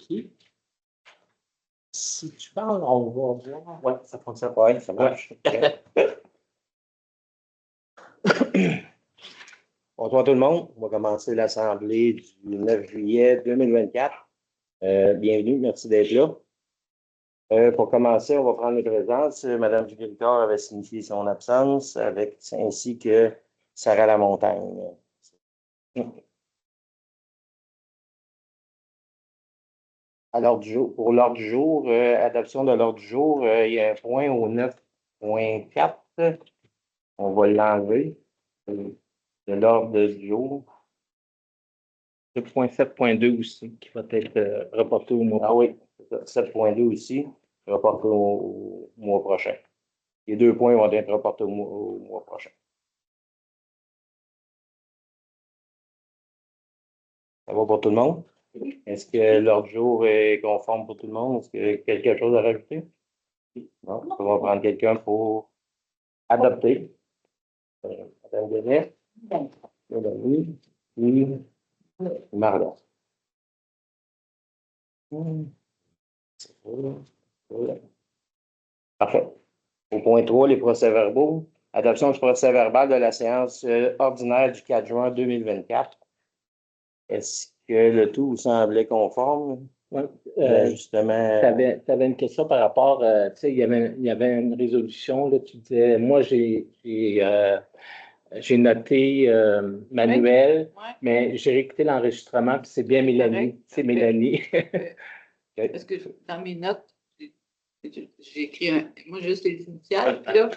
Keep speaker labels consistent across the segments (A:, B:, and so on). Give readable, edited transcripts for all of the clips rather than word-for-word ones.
A: OK. Si tu parles, on va voir.
B: Oui, ça fonctionne. Oui, ça marche. Bonsoir tout le monde. On va commencer l'Assemblée du 9 juillet 2024. Bienvenue, merci d'être là. Pour commencer, on va prendre les présences. Madame Duguay-Ricard avait signifié son absence, ainsi que Sarah Lamontagne. Pour l'ordre du jour, adoption de l'ordre du jour, il y a un point au 9.4. On va l'enlever de l'ordre du jour.
A: 7.2 aussi, qui va être reporté au mois
B: prochain. Ah oui, 7.2 aussi, reporté au mois prochain. Les 2 points vont être reportés au mois prochain. Ça va pour tout le monde? Est-ce que l'ordre du jour est conforme pour tout le monde? Est-ce qu'il y a quelque chose à rajouter? Non? On va prendre quelqu'un pour adopter. Madame Denet? Oui. Marlon. Parfait. Au point 3, les procès-verbaux. Adoption du procès-verbal de la séance ordinaire du 4 juin 2024. Est-ce que le tout vous semblait conforme?
A: Oui.
B: Justement.
A: Tu avais une question par rapport, tu sais, il y avait une résolution, là, tu disais, moi, j'ai noté Manuel, mais j'ai réécouté l'enregistrement, puis c'est bien Mélanie. C'est Mélanie.
C: Parce que dans mes notes, j'ai écrit moi juste les initiales, puis là,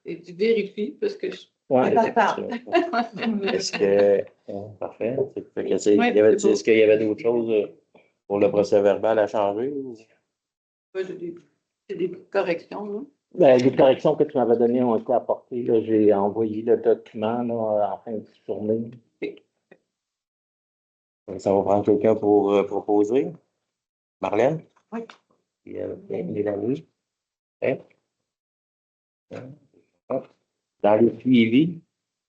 C: tu vérifies parce que je.
A: Oui,
B: est-ce que. Parfait. Est-ce qu'il y avait d'autres choses pour le procès-verbal à changer?
C: C'est des corrections, là.
A: Ben, les corrections que tu m'avais données ont été apportées. J'ai envoyé le document là, en fin de journée.
B: Ça va prendre quelqu'un pour proposer. Marlène?
C: Oui.
B: Mélanie? Dans le suivi,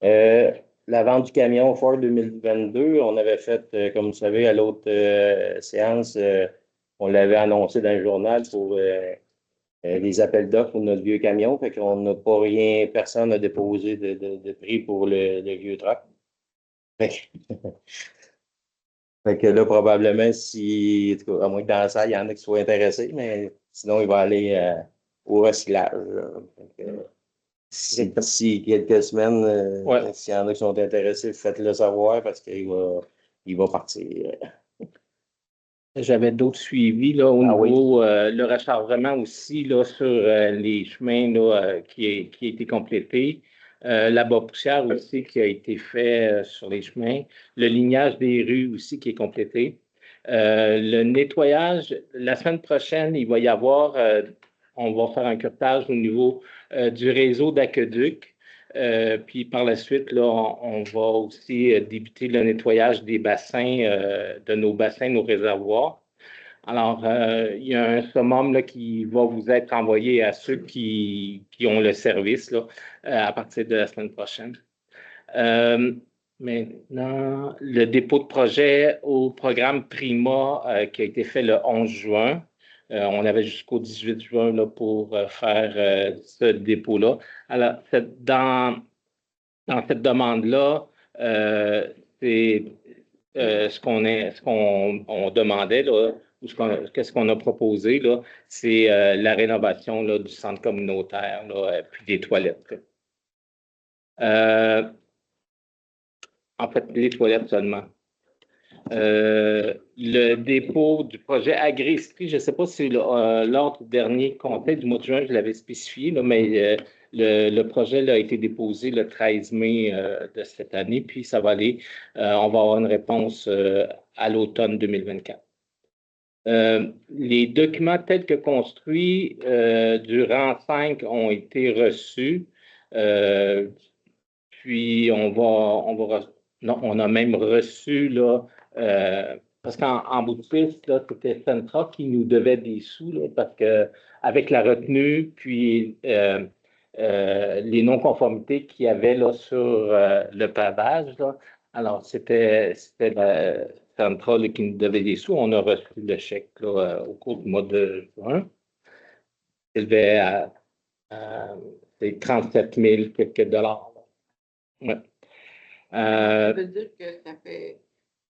B: la vente du camion Ford 2022, on avait fait, comme vous savez, à l'autre séance, on l'avait annoncé dans le journal pour les appels d'offres pour notre vieux camion. Fait qu'on n'a pas rien, personne n'a déposé de prix pour le vieux truck. Fait que là, probablement, si, à moins que dans la salle, il y en a qui soient intéressés, mais sinon, il va aller au recyclage. D'ici quelques semaines, s'il y en a qui sont intéressés, faites-le savoir parce qu'il va partir.
A: J'avais d'autres suivis là, au niveau le rechargement aussi là, sur les chemins là, qui a été complété. La bas-poussière aussi qui a été fait sur les chemins. Le lignage des rues aussi qui est complété. Le nettoyage, la semaine prochaine, il va y avoir, on va faire un curtage au niveau du réseau d'aqueduc. Puis par la suite, là, on va aussi débuter le nettoyage des bassins, de nos bassins, nos réservoirs. Alors, il y a un summum là, qui va vous être envoyé à ceux qui ont le service là, à partir de la semaine prochaine. Maintenant, le dépôt de projet au programme Prima qui a été fait le 11 juin. On avait jusqu'au 18 juin là, pour faire ce dépôt-là. Alors, dans cette demande-là, c'est ce qu'on demandait, là, ou qu'est-ce qu'on a proposé, là, c'est la rénovation là, du centre communautaire, là, puis des toilettes. En fait, les toilettes seulement. Le dépôt du projet Agri-Esprit, je ne sais pas si lors du dernier conseil du mois de juin, je l'avais spécifié, là, mais le projet là, a été déposé le 13 mai de cette année, puis ça va aller, on va avoir une réponse à l'automne 2024. Les documents tels que construits du rang 5 ont été reçus, puis on a même reçu là, parce qu'en bout de piste, c'était Centra qui nous devait des sous, là, parce qu'avec la retenue, puis les non-conformités qu'il y avait là, sur le pavage, là, alors c'était Centra là, qui nous devait des sous. On a reçu le chèque là, au cours du mois de juin. Il élevait à 37 000 quelques dollars. Ouais.
C: Ça veut dire que ça fait,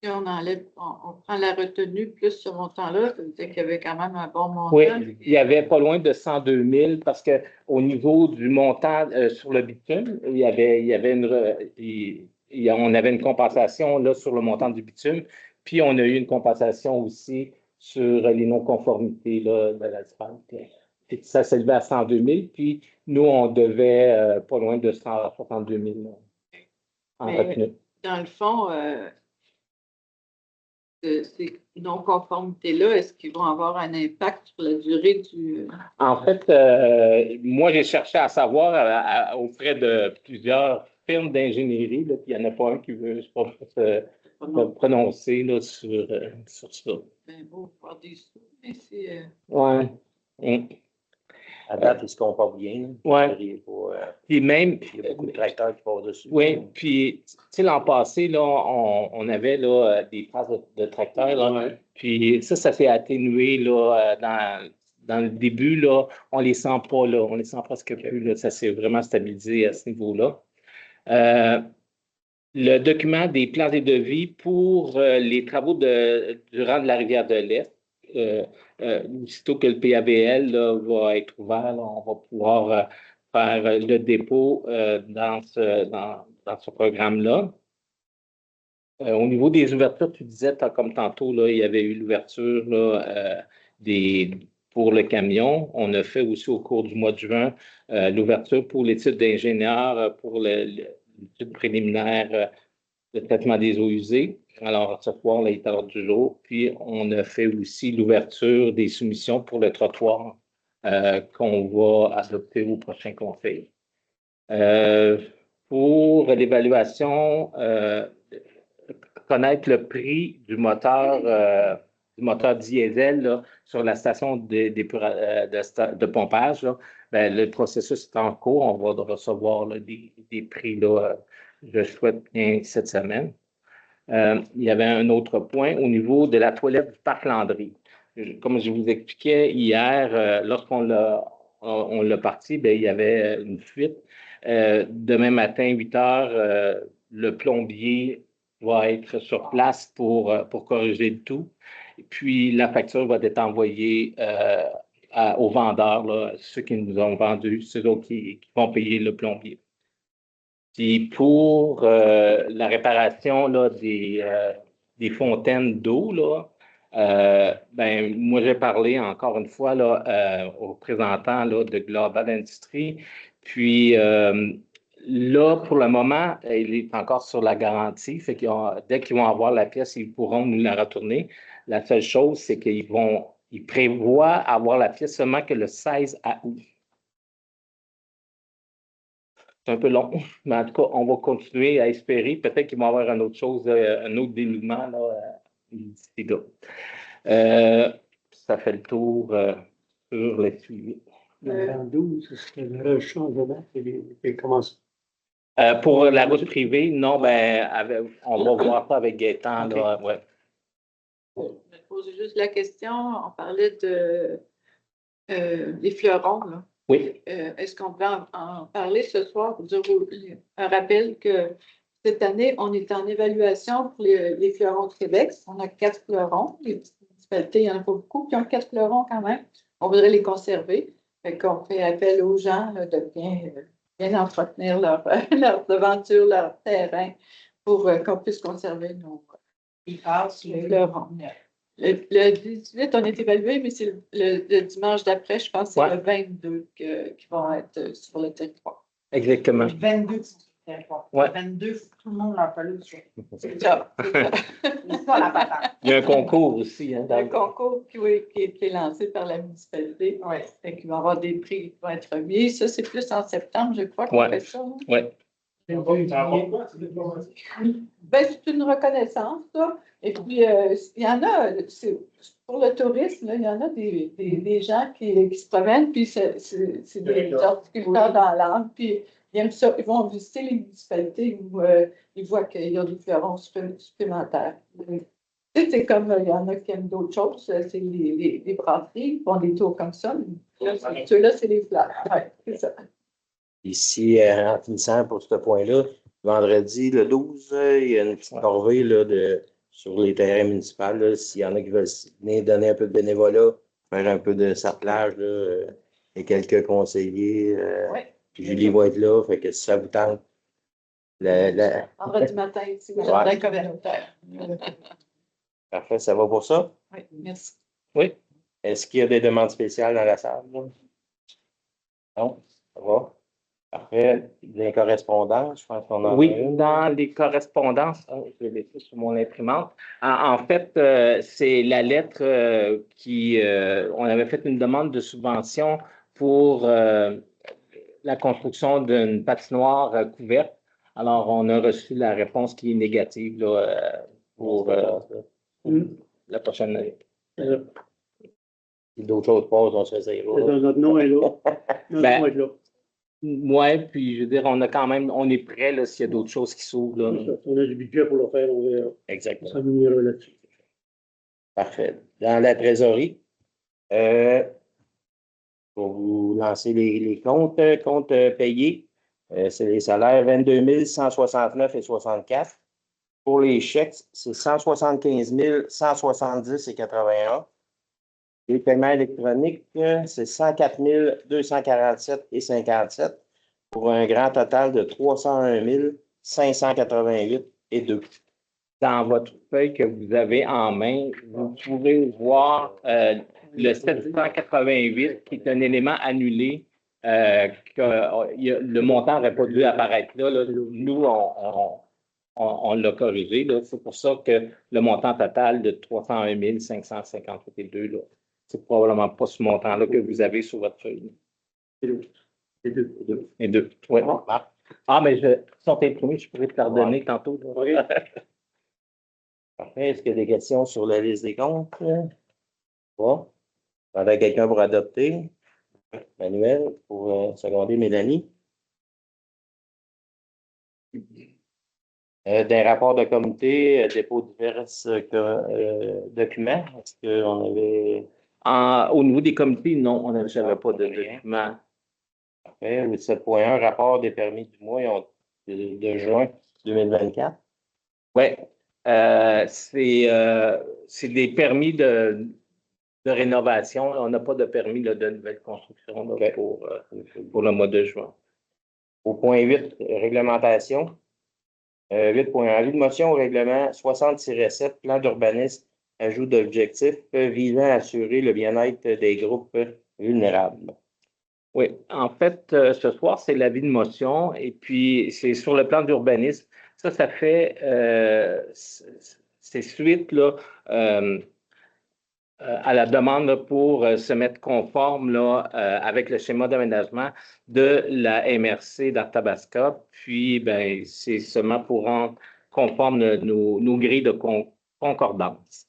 C: si on enlève, on prend la retenue plus ce montant-là, ça veut dire qu'il y avait quand même un bon montant.
A: Oui, il y avait pas loin de 102 000 parce qu'au niveau du montant sur le bitume, on avait une compensation là, sur le montant du bitume, puis on a eu une compensation aussi sur les non-conformités là, de l'asphalte. Ça s'élevait à 102 000, puis nous, on devait pas loin de 162 000 là, en retenue.
C: Dans le fond, ces non-conformités-là, est-ce qu'ils vont avoir un impact sur la durée du...
A: En fait, moi, j'ai cherché à savoir auprès de plusieurs firmes d'ingénierie, puis il n'y en a pas un qui veut se prononcer là, sur ça.
C: Ben bon, faire des sous, mais c'est...
A: Oui.
B: À date, ils se comportent bien.
A: Oui. Puis même...
B: Il y a beaucoup de tracteurs qui passent dessus.
A: Oui, puis, tu sais, l'an passé, là, on avait là, des traces de tracteurs, là, puis ça s'est atténué là, dans le début, là, on les sent pas, là, on les sent presque plus, là, ça s'est vraiment stabilisé à ce niveau-là. Le document des plans et devis pour les travaux durant de la rivière de l'Est, aussitôt que le PABL là, va être ouvert, là, on va pouvoir faire le dépôt dans ce programme-là. Au niveau des ouvertures, tu disais, comme tantôt, là, il y avait eu l'ouverture là, pour le camion. On a fait aussi au cours du mois de juin l'ouverture pour l'étude d'ingénieur pour l'étude préliminaire de traitement des eaux usées. Alors, ce soir, là, il est à l'ordre du jour. Puis, on a fait aussi l'ouverture des soumissions pour le trottoir qu'on va adopter au prochain conseil. Pour l'évaluation, connaître le prix du moteur diesel là, sur la station de pompage, là, ben, le processus est en cours. On va recevoir là, des prix, là, je souhaite bien cette semaine. Il y avait un autre point au niveau de la toilette du parc Landry. Comme je vous expliquais hier, lorsqu'on l'a parti, ben, il y avait une fuite. Demain matin, 8 heures, le plombier va être sur place pour corriger le tout. Et puis, la facture va être envoyée aux vendeurs, là, ceux qui nous ont vendu, ceux qui vont payer le plombier. Puis pour la réparation là, des fontaines d'eau, là, ben, moi, j'ai parlé encore une fois là, au représentant là, de Global Industries. Puis là, pour le moment, il est encore sur la garantie. Fait dès qu'ils vont avoir la pièce, ils pourront nous la retourner. La seule chose, c'est qu'ils prévoient avoir la pièce seulement que le 16 août. C'est un peu long, mais en tout cas, on va continuer à espérer. Peut-être qu'il va y avoir une autre chose, un autre dénouement là, d'ici là. Ça fait le tour sur les suivis.
D: Le 12, c'est le changement qui commence.
A: Pour la route privée, non, ben, on va voir ça avec Gaétan.
D: Okay.
A: Là, ouais.
C: Je me pose juste la question, on parlait des fleurons, là.
A: Oui.
C: Est-ce qu'on peut en parler ce soir pour dire un rappel que cette année, on est en évaluation pour les fleurons de Québec. On a 4 fleurons. Les petites municipalités, il n'y en a pas beaucoup qui ont 4 fleurons quand même. On voudrait les conserver. Fait qu'on fait appel aux gens là, de bien entretenir leur devanture, leur terrain pour qu'on puisse conserver nos fleurons. Le 18, on est évalué, mais c'est le dimanche d'après, je pense que c'est le 22 qui vont être sur le territoire.
A: Exactement.
E: Le 22 sur le territoire.
A: Ouais.
E: Le 22, il faut que tout le monde leur parle dessus.
C: C'est ça.
E: C'est ça la patente.
A: Il y a un concours aussi. Hein,
C: Un concours qui est lancé par la municipalité.
E: Oui.
C: Il va y avoir des prix qui vont être remis. Ça, c'est plus en septembre, je crois qu'on fait ça. Hein?
A: Oui.
C: Ben, c'est une reconnaissance, ça. Et puis, il y en a, pour le tourisme, là, il y en a des gens qui se promènent, puis c'est des horticulteurs dans l'âme, puis ils aiment ça. Ils vont visiter les municipalités où ils voient qu'il y a des fleurons supplémentaires. C'est comme, il y en a qui aiment d'autres choses, c'est les brasseries qui font des tours comme ça. Ceux-là, c'est les fleurs. Ouais, c'est ça.
B: Ici, en finissant pour ce point-là, vendredi, le 12, il y a une petite corvée là, sur les terrains municipaux. là, S'il y en a qui veulent venir donner un peu de bénévolat, faire un peu de sarclage, là, et quelques conseillers.
C: Ouais.
B: Puis Julie va être là, fait que si ça vous tente.
C: Vendredi matin, ici, au
B: Ouais.
C: jardin communautaire.
B: Parfait, ça va pour ça?
C: Oui, merci.
B: Oui. Est-ce qu'il y a des demandes spéciales dans la salle? Là? Non? Ça va? Parfait. Des correspondances, je pense qu'on en a
A: Oui,
B: une.
A: dans les correspondances, je vais laisser sur mon imprimante. En fait, c'est la lettre on avait fait une demande de subvention pour la construction d'une patinoire couverte. Alors, on a reçu la réponse qui est négative là, pour la prochaine année.
B: Si d'autres choses passent, on se fait
D: Notre nom est là. Notre
A: Ben,
D: nom est là.
A: Oui, puis je veux dire, on est prêt là, s'il y a d'autres choses qui s'ouvrent. là.
D: C'est ça. On a du budget pour le faire, on verra.
B: Exactement.
D: Ça nous ira là-dessus.
B: Parfait. Dans la trésorerie, pour vous lancer les comptes, payés, c'est les salaires 22 169,64. Pour les chèques, c'est 175 170,81. Les paiements électroniques, c'est 104 247,57 pour un grand total de 301 588,2.
A: Dans votre feuille que vous avez en main, vous pouvez voir le 788 qui est un élément annulé. Le montant n'aurait pas dû apparaître là. là. Nous, on l'a corrigé. là. C'est pour ça que le montant total de 301 558,2, là, c'est probablement pas ce montant-là que vous avez sur votre feuille.
D: C'est deux. C'est deux.
A: Et deux. Ouais. Ah, mais ils sont imprimés, je pourrais te leur donner tantôt. là.
D: OK.
B: Parfait. Est-ce qu'il y a des questions sur la liste des comptes? Bon. Pendant quelqu'un pour adopter. Manuel, pour seconder Mélanie. Des rapports de comité, dépôt de divers documents. Est-ce qu'on avait.
A: Au niveau des comités, non, on n'avait pas de document.
B: Parfait. Le 7.1, rapport des permis du mois de juin 2024.
A: Oui. C'est des permis de rénovation. On n'a pas de permis là, de nouvelle construction là,
B: Okay.
A: pour le mois de juin.
B: Au point 8, réglementation. 8.1, avis de motion au règlement 60-7, plan d'urbanisme, ajout d'objectifs visant à assurer le bien-être des groupes vulnérables.
A: Oui, en fait, ce soir, c'est l'avis de motion et puis c'est sur le plan d'urbanisme. Ça fait, c'est suite là, à la demande là, pour se mettre conforme là, avec le schéma d'aménagement de la MRC d'Arthabasca. Puis, ben, c'est seulement pour rendre conforme nos grilles de concordance.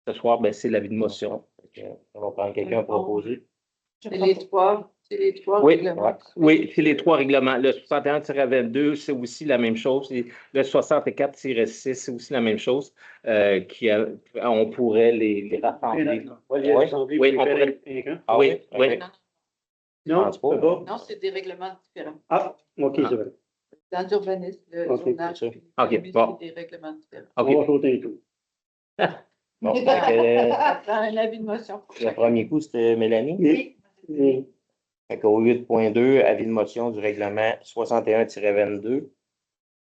A: Ce soir, ben, c'est l'avis de motion.
B: On va prendre quelqu'un à proposer.
C: C'est les trois
A: Oui,
C: règlements.
A: oui, c'est les trois règlements. Le 61-22, c'est aussi la même chose. Et le 64-6, c'est aussi la même chose. On pourrait les rassembler.
B: Oui,
A: on pourrait.
B: Ah
A: oui,
B: oui,
A: oui.
D: Non,
B: pense pas.
C: Non, c'est des règlements différents.
D: Ah, OK, c'est vrai.
C: Dans l'urbanisme, le
D: Ok,
C: zonage,
B: c'est ça.
C: puis
A: Ok,
C: c'est
A: bon.
C: des règlements différents.
D: On va sauter un tout.
B: Bon,
C: Ça prend un avis de motion.
B: le premier coup, c'était Mélanie.
D: Oui. Oui.
B: Fait qu'au 8.2, avis de motion du règlement 61-22 pour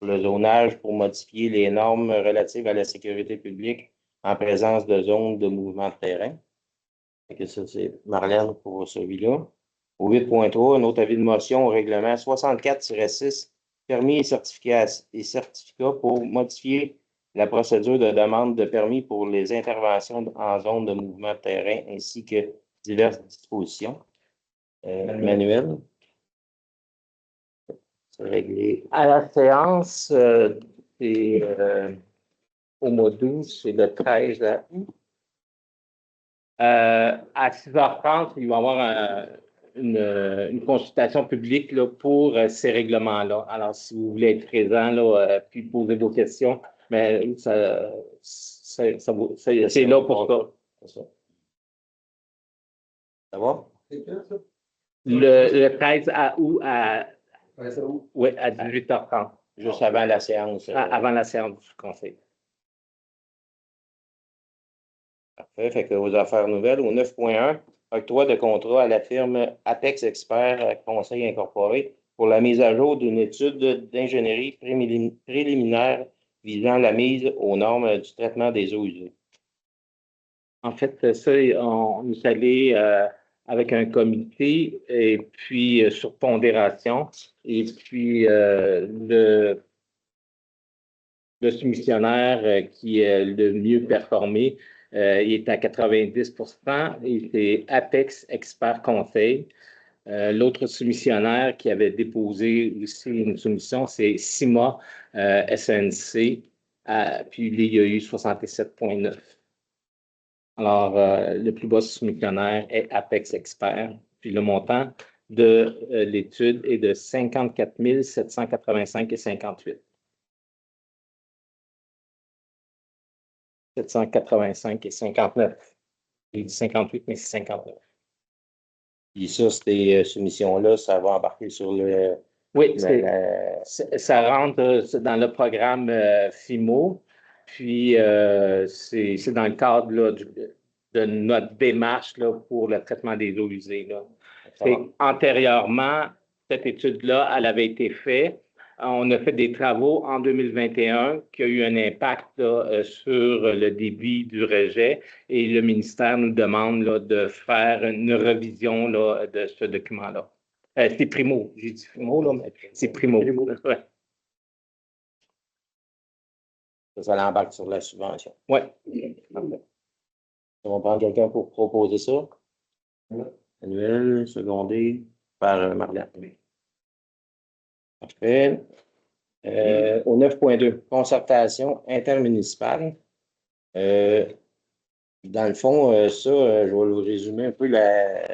B: le zonage pour modifier les normes relatives à la sécurité publique en présence de zones de mouvement de terrain. Fait que ça, c'est Marlène pour celui-là. Au 8.3, un autre avis de motion au règlement 64-6, permis et certificats pour modifier la procédure de demande de permis pour les interventions en zone de mouvement de terrain ainsi que diverses dispositions. Manuel. C'est réglé.
A: À la séance, au mois d'août, c'est le 13 août. À 6h30, il va y avoir une consultation publique là, pour ces règlements-là. Alors, si vous voulez être présent là, puis poser vos questions, mais c'est là pour ça.
B: C'est ça. Ça va?
A: Le 13 août oui, à 18h30,
B: Juste avant la séance.
A: avant la séance du conseil.
B: Parfait. Fait que aux affaires nouvelles, au 9.1, octroi de contrat à la firme Apex Expert Conseil Incorporé pour la mise à jour d'une étude d'ingénierie préliminaire visant la mise aux normes du traitement des eaux usées.
A: En fait, ça, on est allé avec un comité et puis sur pondération. Et puis le soumissionnaire qui est le mieux performé, il est à 90% et c'est Apex Expert Conseil. L'autre soumissionnaire qui avait déposé aussi une soumission, c'est CIMA SNC, puis il y a eu 67,9. Alors, le plus bas soumissionnaire est Apex Expert, puis le montant de l'étude est de 54 785,58. 785,59. J'ai dit 58, mais c'est 59.
B: Puis ça, ces soumissions-là, ça va embarquer sur le.
A: Oui, ça rentre dans le programme FIMO, puis c'est dans le cadre là, de notre démarche là, pour le traitement des eaux usées. Là. Antérieurement, cette étude-là, elle avait été faite. On a fait des travaux en 2021 qui a eu un impact là, sur le débit du rejet et le ministère nous demande là, de faire une revision là, de ce document-là. C'est Primo. J'ai dit Primo, là, mais c'est Primo. Ouais.
B: Ça l'embarque sur la subvention.
A: Oui.
B: On va prendre quelqu'un pour proposer ça. Annuel, secondé par Marianne. Parfait. Au 9.2, concertation intermunicipale. Dans le fond, ça, je vais vous résumer un peu la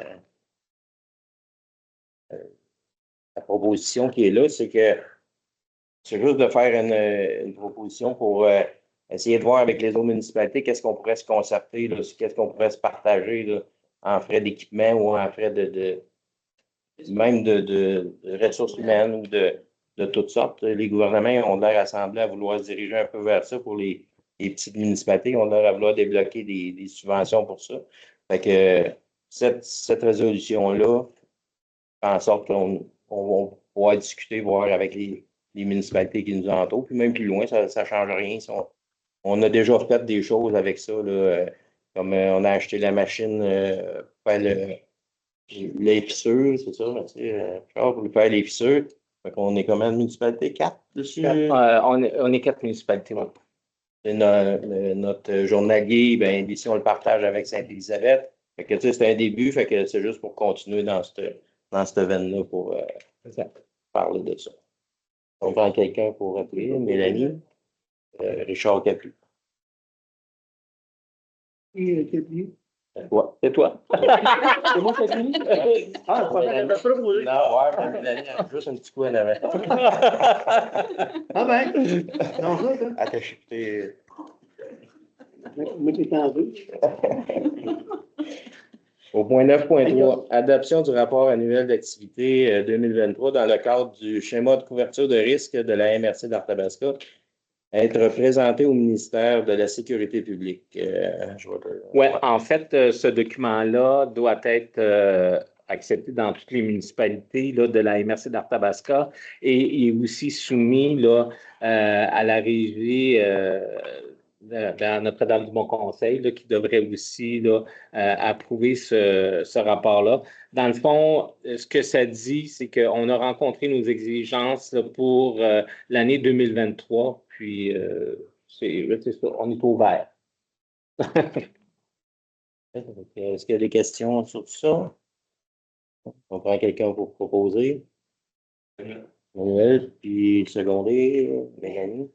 B: proposition qui est là, c'est que c'est juste de faire une proposition pour essayer de voir avec les autres municipalités qu'est-ce qu'on pourrait se concerter, qu'est-ce qu'on pourrait se partager là, en frais d'équipement ou en frais même de ressources humaines ou de toutes sortes. Les gouvernements ont l'air assemblés à vouloir se diriger un peu vers ça pour les petites municipalités. On a à vouloir débloquer des subventions pour ça. Fait que cette résolution-là fait en sorte qu'on va pouvoir discuter, voir avec les municipalités qui nous entourent. Puis même plus loin, ça ne change rien. On a déjà fait des choses avec ça, là, comme on a acheté la machine pour faire les fissures, c'est ça, pour faire les fissures. Fait qu'on est combien de municipalités? 4 dessus?
A: On est 4 municipalités. Ouais.
B: Et notre journalier, ben, ici, on le partage avec Sainte-Élisabeth. Fait que, tu sais, c'est un début, fait que c'est juste pour continuer dans cette veine-là pour parler de ça. On prend quelqu'un pour appuyer, Mélanie, Richard Capu. Ouais.
A: C'est toi.
D: C'est moi qui ai fini? Ah,
B: Mélanie.
D: pas proposé.
B: Non, ouais, mais Mélanie a juste un petit coup en avant.
D: Ah ben, non, ça,
B: Ah, t'as chuté.
D: moi qui étais en deux.
B: Au point 9.3, adoption du rapport annuel d'activité 2023 dans le cadre du schéma de couverture de risque de la MRC d'Arthabasca, être présenté au ministère de la Sécurité publique.
A: Oui, en fait, ce document-là doit être accepté dans toutes les municipalités là, de la MRC d'Arthabasca et il est aussi soumis là, à la régie dans Notre-Dame-du-Bon-Conseil qui devrait aussi là, approuver ce rapport-là. Dans le fond, ce que ça dit, c'est qu'on a rencontré nos exigences là, pour l'année 2023, puis c'est ça, on est ouvert.
B: Est-ce qu'il y a des questions sur tout ça? On prend quelqu'un pour proposer. Manuel, puis secondé, Mélanie.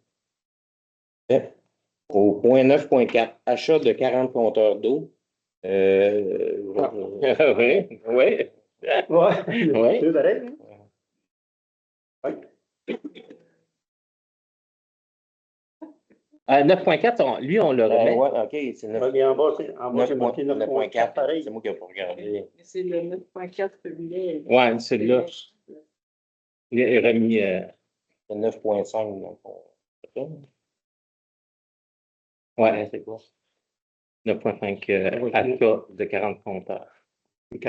B: Au point 9.4, achat de 40 compteurs d'eau.
A: Oui, oui.
D: Ouais.
A: Oui.
D: C'est pareil, hein?
A: 9,4, lui, on le remet.
B: Ouais, OK, c'est 9.
D: Mais en bas, c'est marqué
B: 9,4.
D: pareil.
B: C'est moi qui n'ai pas regardé.
C: Mais c'est le 9,4 celui-là.
A: Oui, celui-là. Il est remis.
B: C'est 9,5. Donc,
A: Ouais,
B: c'est quoi?
A: 9,5 achat de 40 compteurs.
D: Oui,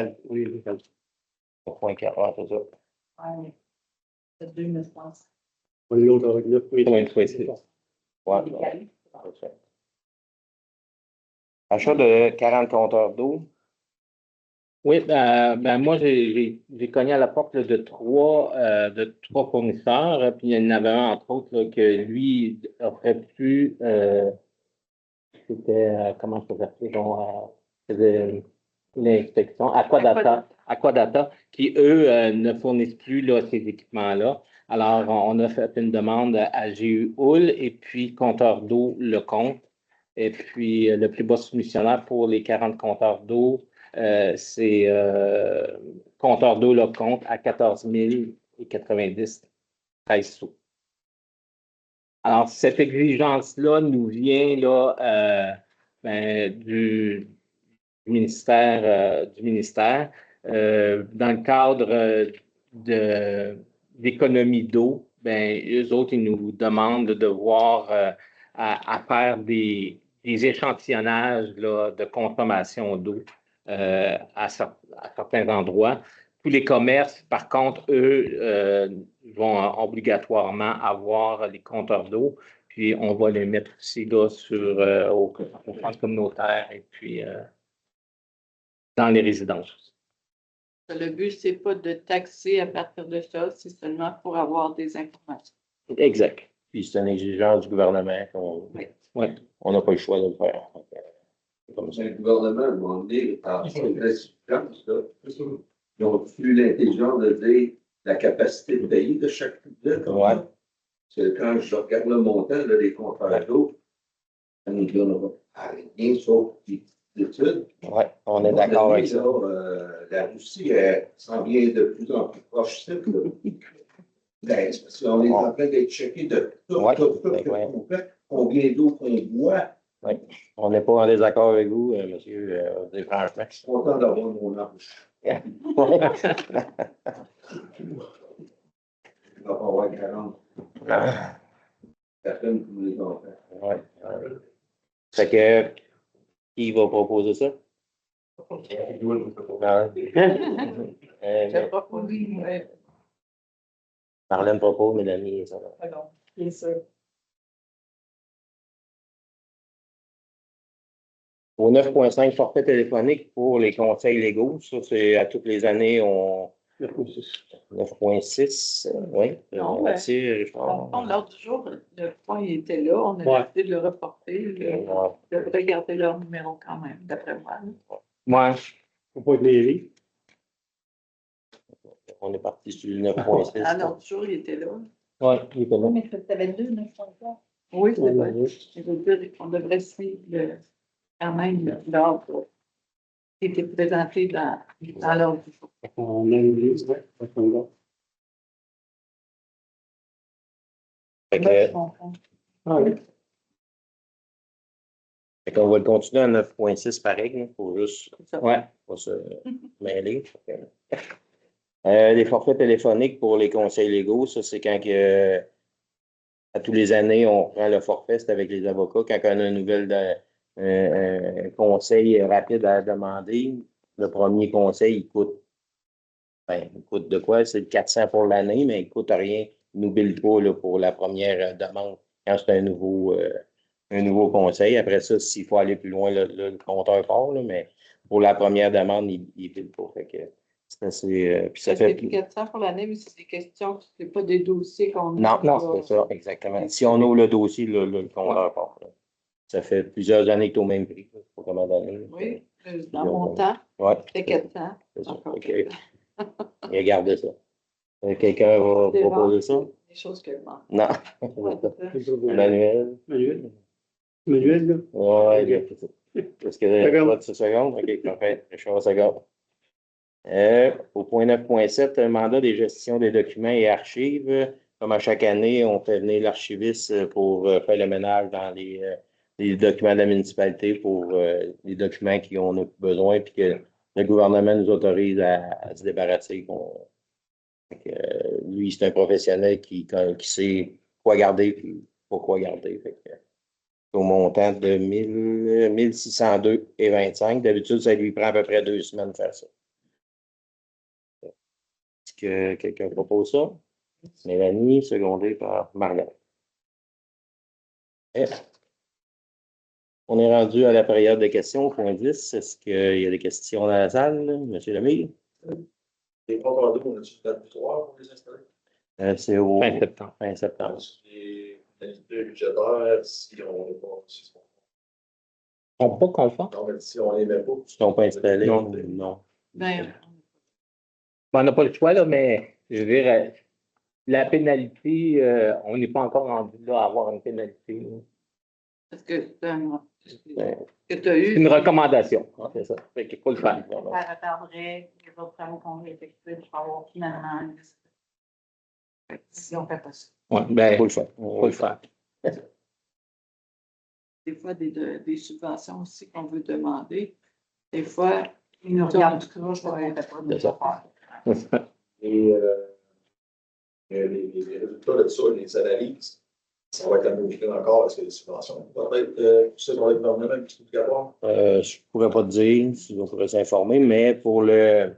D: le calcul.
B: 9,4, ouais, c'est ça.
E: Ouais. C'est 2 je pense.
D: L'autre avec 9.
A: Ouais, ouais, c'est-
B: Ouais, c'est ça. Achat de 40 compteurs d'eau.
A: Oui, ben moi, j'ai cogné à la porte là, de trois fournisseurs, puis il y en avait un, entre autres, là, que lui offrait plus, c'était, comment je peux appeler, faisait l'inspection, Aquadata, qui, eux, ne fournissent plus là, ces équipements-là. Alors, on a fait une demande à GU Hull et puis compteur d'eau Le Compte. Et puis, le plus bas soumissionnaire pour les 40 compteurs d'eau, c'est compteur d'eau Le Compte à 14 090, 13 sous. Alors, cette exigence-là nous vient là, du ministère dans le cadre d'économie d'eau. Ben, eux autres, ils nous demandent de voir à faire des échantillonnages là, de consommation d'eau à certains endroits. Tous les commerces, par contre, eux, vont obligatoirement avoir les compteurs d'eau. Puis on va les mettre aussi là au centre communautaire et puis dans les résidences.
C: Le but, c'est pas de taxer à partir de ça, c'est seulement pour avoir des informations.
A: Exact.
B: Puis c'est une exigence du gouvernement.
A: Oui.
B: On n'a pas le choix de le faire. C'est comme ça.
F: Le gouvernement, à un moment donné, par son exigence, là, ils ont eu l'intelligence de dire la capacité de payer de chaque public.
B: Ouais.
F: C'est quand je regarde le montant là, des compteurs d'eau, ça ne nous donnera rien sauf des études.
B: Oui, on est d'accord avec ça.
F: La Russie s'en vient de plus en plus proche. Ben, c'est parce qu'on est en train d'être checké de tout,
B: Ouais,
F: tout qu'on fait, combien d'eau qu'on boit.
B: Oui. On n'est pas en désaccord avec vous, monsieur, franchement.
F: Je suis content d'avoir mon âge.
B: Ouais.
F: Je vais avoir 40 personnes qui nous les ont fait.
B: Ouais. Fait que, qui va proposer ça?
C: Je propose, ouais.
B: Marlène propose, Mélanie, ça va.
E: Pardon, bien sûr.
B: Au 9,5 forfait téléphonique pour les conseils légaux, ça, c'est à toutes les années, on. 9,6, oui.
C: Non,
B: je pense.
C: L'ordre du jour, le point il était là, on a décidé de le reporter. Ils devraient garder leur numéro quand même, d'après moi.
A: Moi,
D: Faut pas être mêlé.
B: On est parti sur le 9,6.
C: À l'ordre du jour, il était là.
A: oui, il était là.
E: Oui, mais tu avais 2, 9,4.
C: Oui, c'est vrai. Je veux dire qu'on devrait suivre quand même l'ordre qui était présenté dans l'ordre du jour.
D: On a une liste, ouais.
B: Fait
E: Je
B: que,
E: comprends.
D: Ah oui.
B: fait qu'on va le continuer à 9,6 pareil, il faut juste
C: C'est ça.
A: Ouais.
B: pas se mêler. Les forfaits téléphoniques pour les conseils légaux, ça, c'est quand que, à tous les années, on prend le forfait, c'est avec les avocats. Quand on a un un conseil rapide à demander, le premier conseil, il coûte de quoi? C'est 400 pour l'année, mais il ne coûte rien. Il ne nous bille pas là, pour la première demande quand c'est un nouveau conseil. Après ça, s'il faut aller plus loin, le compteur part, là, mais pour la première demande, il ne bille pas. Fait que puis ça fait
C: C'est 400 pour l'année, mais c'est des questions, ce n'est pas des dossiers qu'on
B: Non, c'est ça, exactement. Si on ouvre le dossier, le compteur part. Là. Ça fait plusieurs années que tu es au même prix. Pas comment d'années.
C: Oui, dans mon temps,
B: Ouais,
C: c'était 400.
B: c'est ça.
C: Encore.
B: OK. Regardez ça. Quelqu'un va
C: C'est
B: proposer
C: rare,
B: ça?
C: des choses que je manque.
B: Non. Manuel?
D: Manuel, là.
B: Oui, est-ce que vous avez 30 secondes? OK, parfait. Je suis en seconde. Au point 9.7, un mandat des gestions des documents et archives comme à chaque année, on fait venir l'archiviste pour faire le ménage dans les documents de la municipalité pour les documents qu'on a besoin puis que le gouvernement nous autorise à se débarrasser. Lui, c'est un professionnel qui sait quoi garder et pas quoi garder. Fait que, au montant de 1602,25. D'habitude, ça lui prend à peu près 2 semaines de faire ça. Est-ce que quelqu'un propose ça? Mélanie, secondée par Margaret. Et on est rendu à la période de questions, point 10. Est-ce qu'il y a des questions dans la salle, M. Lemire?
F: Les propres on a-tu une date butoir pour les installer?
B: C'est au
A: Fin septembre.
B: fin septembre.
F: Les modalités budgétaires, si on n'est pas.
A: On n'est pas conforme.
F: Non, mais si on les met pas.
B: Ils ne sont pas installés?
A: Non.
B: Non.
C: Ben,
A: On n'a pas le choix, là, mais je veux dire, la pénalité, on n'est pas encore rendu là à avoir une pénalité. Là.
C: parce que
B: Ben,
C: tu as eu.
A: C'est une recommandation, hein, c'est ça. Fait qu'il faut le faire.
E: Ça retarderait les autres travaux qu'on va effectuer pour avoir finalement une liste. Si on fait pas ça.
A: Ouais, ben,
B: faut le faire.
A: faut le faire.
C: Des fois, des subventions aussi qu'on veut demander. Des fois,
E: Ils nous regardent tout croche, je ne pas de
B: C'est ça.
E: faire.
F: Et les résultats de ça, les analyses, ça va être amélioré encore parce que les subventions. Peut-être ça dans le gouvernement qui est obligatoire.
B: Je ne pourrais pas te dire si on pourrait s'informer, mais je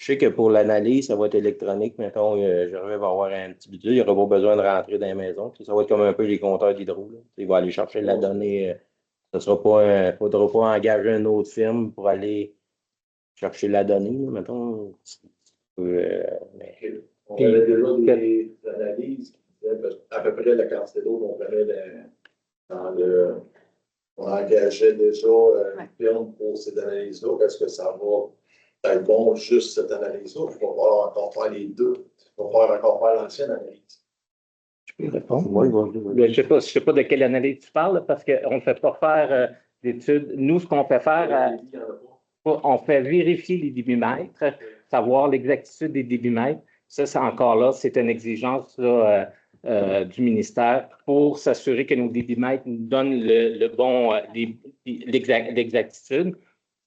B: sais que pour l'analyse, ça va être électronique. Mettons, j'arrive à avoir un petit budget, il n'y aura pas besoin de rentrer dans la maison. Ça va être comme un peu les compteurs d'hydro. Il va aller chercher la donnée. Il ne faudra pas engager une autre firme pour aller chercher la donnée. Mettons. Mais
F: On avait déjà des analyses qui disaient à peu près la quantité d'eau qu'on prenait dans le. On engageait déjà une firme pour cette analyse-là. Est-ce que ça va être bon, juste cette analyse-là? Il va falloir encore faire les deux. Il va falloir encore faire l'ancienne analyse.
A: Je peux répondre?
B: Oui.
A: Je ne sais pas de quelle analyse tu parles, parce qu'on ne fait pas faire d'études. Nous, ce qu'on fait faire, on fait vérifier les débitmètres, savoir l'exactitude des débitmètres. Ça, c'est encore là, c'est une exigence là, du ministère pour s'assurer que nos débitmètres nous donnent le bon, l'exactitude.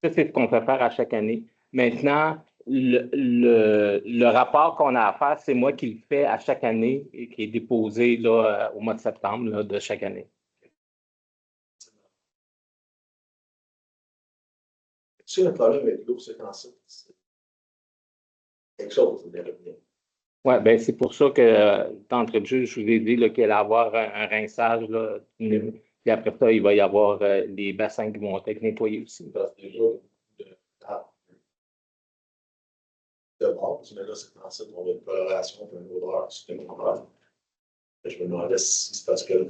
A: Ça, c'est ce qu'on peut faire à chaque année. Maintenant, le rapport qu'on a à faire, c'est moi qui le fais à chaque année et qui est déposé là, au mois de septembre là, de chaque année.
F: C'est un problème avec l'eau, c'est quand ça. Quelque chose de revenir.
A: Oui, bien, c'est pour ça que d'entrée de jeu, je vous ai dit qu'il allait avoir un rinçage. Là, puis après ça, il va y avoir les bassins qui vont être nettoyés aussi.
F: Parce que déjà, de base, mais là, c'est dans ça qu'on a une coloration et une odeur supplémentaire. Je me demandais si c'est parce que le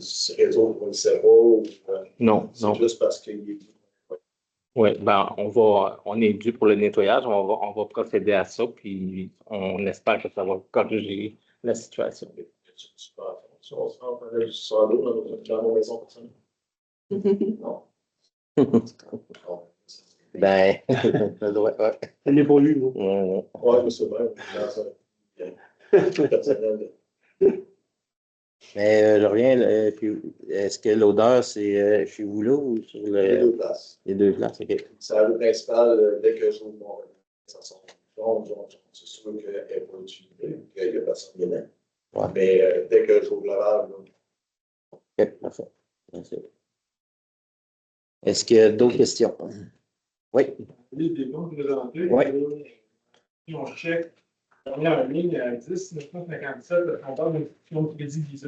F: réseau ne le sait pas ou
A: Non, non.
F: c'est juste parce qu'il est.
A: Oui, ben, on est dû pour le nettoyage, on va procéder à ça, puis on espère que ça va corriger la situation.
F: Si on se rend sur l'eau dans nos maisons personnelles. Non.
B: Ben, ça doit être.
D: Ça n'est pas lu, non?
F: Oui, mais c'est vrai. Personnel.
B: Mais je reviens, est-ce que l'odeur, c'est chez vous là ou sur
F: Les deux places.
B: les deux places? OK.
F: Ça le principal, dès que j'ouvre mon ça sent jaune. C'est sûr qu'elle n'est pas utilisée, qu'il n'y a personne qui est.
B: Ouais.
F: Mais dès que j'ouvre le valve,
B: OK, parfait. Merci. Est-ce qu'il y a d'autres questions? Oui.
G: Les débats présentés,
B: Oui.
G: si on check la première ligne à 10 957, le compteur d'institution de crédit Visa.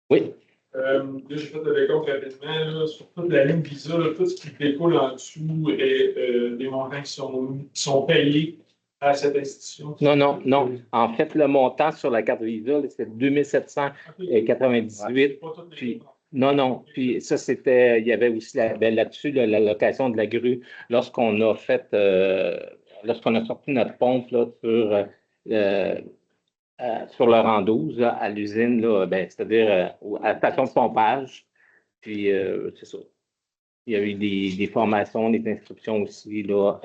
A: Oui.
G: Là, j'ai fait le décompte rapidement. Là, sur toute la ligne Visa, là, tout ce qui découle en dessous est des montants qui sont payés à cette institution.
A: Non. En fait, le montant sur la carte Visa, c'est 2798. Puis, non. Puis ça, c'était, il y avait aussi là-dessus la location de la grue. Lorsqu'on a sorti notre pompe là, sur le rang 12 là, à l'usine, c'est-à-dire à la station de pompage. Puis c'est ça. Il y a eu des formations, des inscriptions aussi là,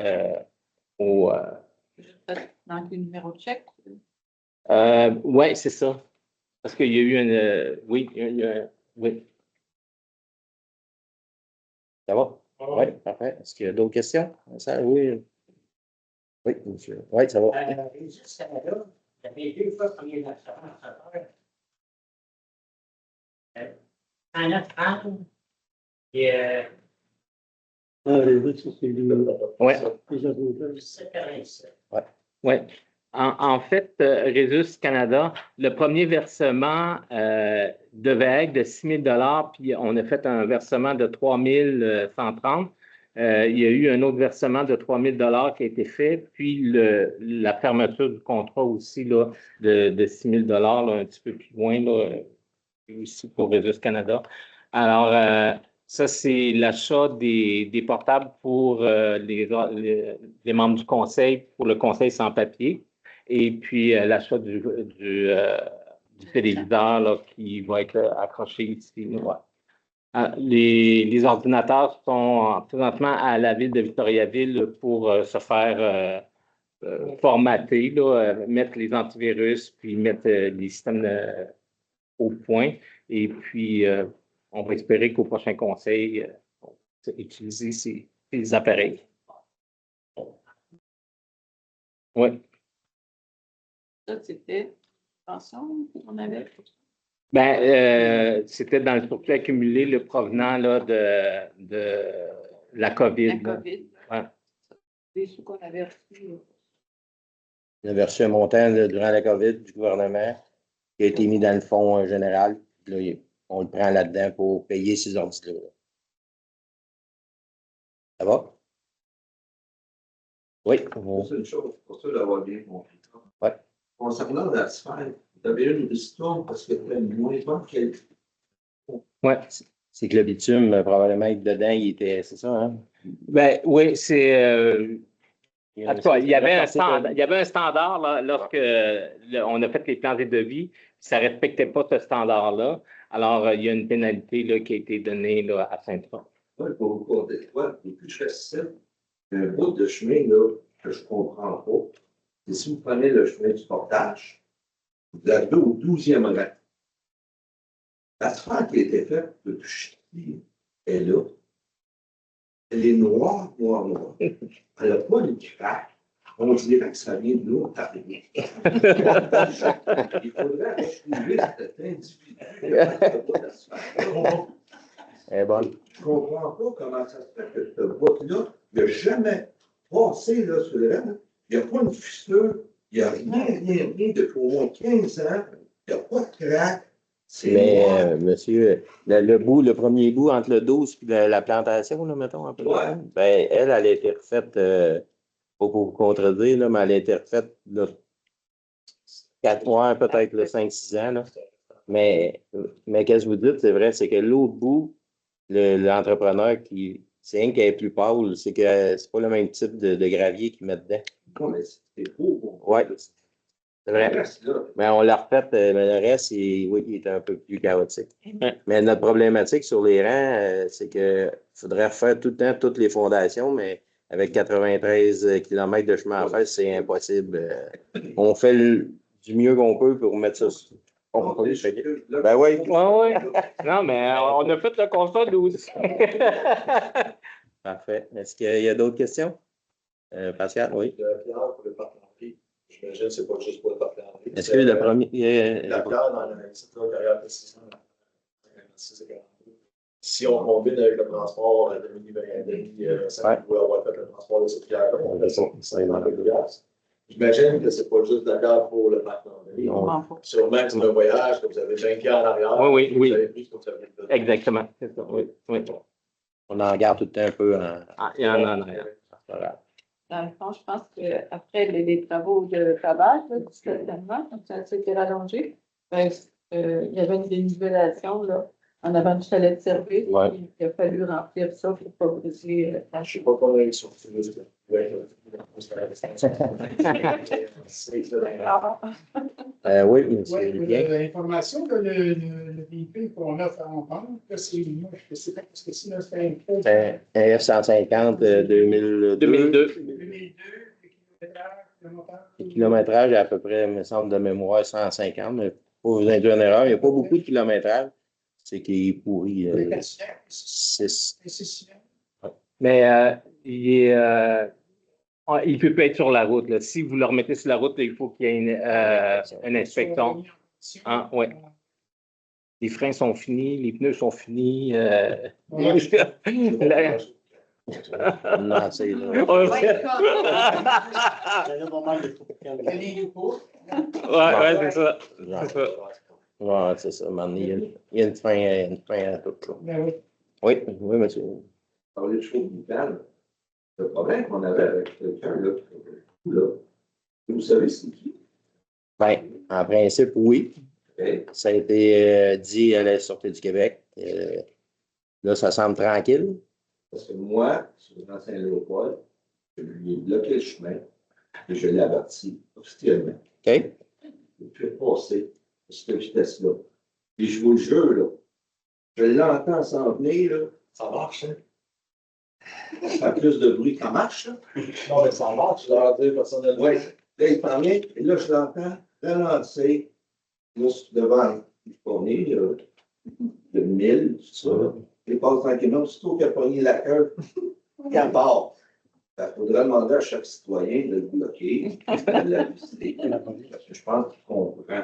C: dans le numéro de chèque.
A: Oui, c'est ça. Parce qu'il y a eu une. Oui, oui.
B: Ça va? Oui, parfait. Est-ce qu'il y a d'autres questions? Ça, oui. Oui, monsieur. Oui, ça va.
D: Juste Canada, vous avez 2 fois premier versement. En a 30. Et les autres, c'est
A: Oui.
D: les 7,47.
A: Oui. En fait, Résus Canada, le premier versement devait être de 6 000 puis on a fait un versement de 3 130. Il y a eu un autre versement de 3 000 qui a été fait, puis la fermeture du contrat aussi là, de 6 000 là, un petit peu plus loin, là, aussi pour Résus Canada. Alors, ça, c'est l'achat des portables pour les membres du conseil, pour le conseil sans papier. Et puis, l'achat du téléviseur là, qui va être accroché ici. Ouais. Les ordinateurs sont présentement à la ville de Victoriaville pour se faire formater, là, mettre les antivirus, puis mettre les systèmes au point. Et puis, on va espérer qu'au prochain conseil, on va utiliser ces appareils. Oui.
C: Ça, c'était pension qu'on avait.
A: C'était dans le surplus accumulé le provenant là, de la COVID.
C: La COVID.
A: Ouais.
C: Des sous qu'on avait reçus.
B: On avait reçu un montant durant la COVID du gouvernement qui a été mis dans le fonds général. Là, on le prend là-dedans pour payer ces ordinateurs. Ça va? Oui.
F: C'est une chose, pour ça d'avoir bien compris.
B: Oui.
F: Concernant la sphère, vous avez une histoire parce que tu as moins pas qu'elle.
B: Oui. C'est que le bitume, probablement, être dedans, il était. C'est ça, hein?
A: Oui, c'est. En tout cas, il y avait un standard là, lorsque on a fait les plans de devis, ça ne respectait pas ce standard-là. Alors, il y a une pénalité là, qui a été donnée là, à Saint-Tron.
F: Oui, pour des fois, depuis que je fais ça, un bout de chemin là, que je ne comprends pas, c'est si vous prenez le chemin du portage, vous arrivez au 12e rang. La sphère qui a été faite depuis est là. Elle est noire, noire, noire. Elle n'a pas une craque. On dirait que ça vient de l'eau arriver. Il faudrait retrouver cet individu.
B: Elle est bonne.
F: Je ne comprends pas comment ça se fait que ce bout-là, il n'a jamais passé là, sur le rang. Il n'y a pas une fissure. Il n'y a rien depuis au moins 15 ans. Il n'y a pas de craque.
B: Mais, monsieur, le premier bout entre le 12 et la plantation, là, mettons, un peu.
F: Ouais.
B: Ben, elle a été refaite, pas pour vous contredire, là, mais elle a été refaite, là, 4 mois, peut-être, 5-6 ans, là. Mais qu'est-ce que vous dites, c'est vrai, c'est que l'autre bout, l'entrepreneur c'est rien qui est plus pâle, c'est que c'est pas le même type de gravier qu'ils mettent dedans.
F: Non, mais c'est beau.
B: Oui, c'est vrai. Mais on l'a refait, mais le reste, oui, il est un peu plus chaotique. Mais notre problématique sur les rangs, c'est qu'il faudrait refaire tout le temps toutes les fondations, mais avec 93 km de chemin à faire, c'est impossible. On fait du mieux qu'on peut pour mettre ça. Ben oui.
A: Oui. Non, mais on a fait le constat 12.
B: Parfait. Est-ce qu'il y a d'autres questions? Pascal, oui.
F: Pour le partenariat, j'imagine que ce n'est pas juste pour le partenariat.
B: Est-ce que le premier.
F: La pierre dans l'analyse de carrière de 600. Si on combine avec le transport de ça pouvait avoir fait le transport de cette pierre-là, on fait ça, j'imagine que ce n'est pas juste d'accord pour le partenariat. Sûrement que c'est un voyage, que vous avez 20 pierres en arrière.
A: Oui.
F: Vous avez pris ce que vous avez fait.
A: Exactement, c'est ça, oui.
B: On en garde tout le temps un peu
A: Il y en a en arrière.
C: Dans le fond, je pense qu'après les travaux de travail, du stationnement, quand ça a été rallongé, il y avait une dénivellation là, en avant du chalet de service.
B: Ouais.
C: Il a fallu remplir ça pour ne pas briser la
F: Je ne sais pas comment ils sont.
B: Oui, monsieur.
H: L'information que le véhicule qu'on offre en vente, c'est moi, je ne sais pas ce que c'est, c'est
B: un F-150 2002.
A: 2002.
H: 2002, le kilométrage,
B: Le kilométrage est à peu près, il me semble, de mémoire, 150, mais pour vous induire en erreur, il n'y a pas beaucoup de kilométrage. C'est qu'il est pourri. 6.
A: Mais il peut pas être sur la route. Là. Si vous le remettez sur la route, il faut qu'il y ait un inspecteur. Ah, ouais. Les freins sont finis, les pneus sont finis.
B: Non, c'est là.
A: Ouais, c'est ça.
B: Ouais, c'est ça, man. Il y a une fin à tout. Là. Oui, monsieur.
F: Parler de choses vitales. Le problème qu'on avait avec quelqu'un, là, vous savez c'est qui?
B: Ben, en principe, oui.
F: Okay.
B: Ça a été dit à la Sûreté du Québec. Là, ça semble tranquille.
F: Parce que moi, sur Saint-Léopold, je lui ai bloqué le chemin et je l'ai averti officiellement.
B: OK?
F: Je lui ai passé à cette vitesse-là. Et je vous le jure, là, je l'entends s'en venir, là, ça marche, hein? Ça fait plus de bruit que ça marche, là. Non, mais ça marche, je l'ai dit personnellement. Oui, là, il s'en vient, et là, je l'entends ralentir. Là, devant, on est de 1000, tout ça. Il passe tranquillement, surtout qu'il a pogné la queue, il part. Il faudrait demander à chaque citoyen de le bloquer, de la visiter, parce que je pense qu'il comprend.